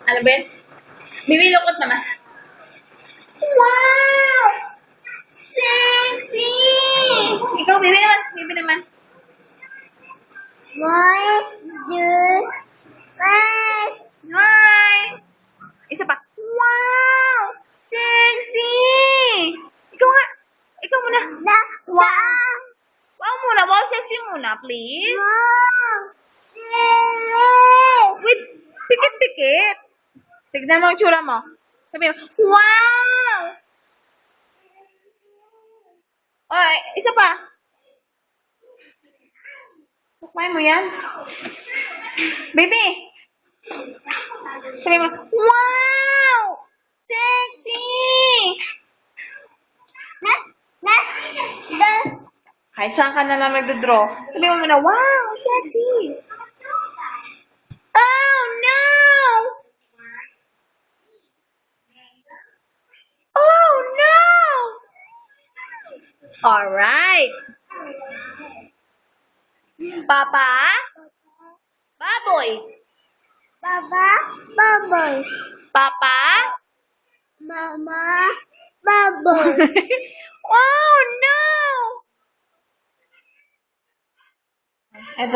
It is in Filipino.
Ano ba? Bibi, lukot naman. Wow! Sexy! Ikaw, bibi naman. Bibi naman. One, two, three. Hi! Isa pa. Wow! Sexy! Ikaw nga. Ikaw muna. Wow! Wow muna. Wow, sexy muna, please. Wow! Wait, pikit-pikit. Tignan mo ang tsura mo. Sabi mo, wow! Oy, isa pa. Tukmay mo yan. Baby! Sabi mo, wow! Sexy! Kahit saan ka na lang nagdodraw. Sabi mo muna, wow! Sexy! Oh, no! Oh, no! Alright. Papa? Baboy. Baba, baboy. Papa? Mama, baboy. Oh, no! Eto